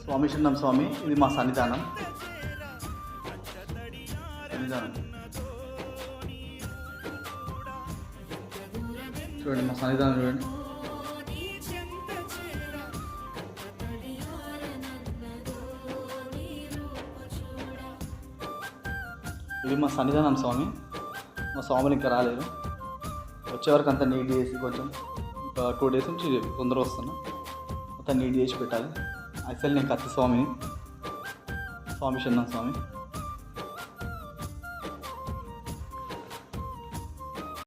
స్వామి చిన్నం స్వామి, ఇది మా సన్నిధానం. చూడండి మా సన్నిధానం చూడండి. ఇది మా సన్నిధానం స్వామి. మా స్వాములు ఇంకా రాలేదు. వచ్చేవరకు అంతా నీట్ చేసి కొంచెం ఒక 2 days నుంచి తొందర వస్తున్నా. మొత్తం నీట్ చేసి పెట్టాలి. యాక్చువల్లీ నేను కత్తి స్వామిని, స్వామి చిన్నం స్వామి.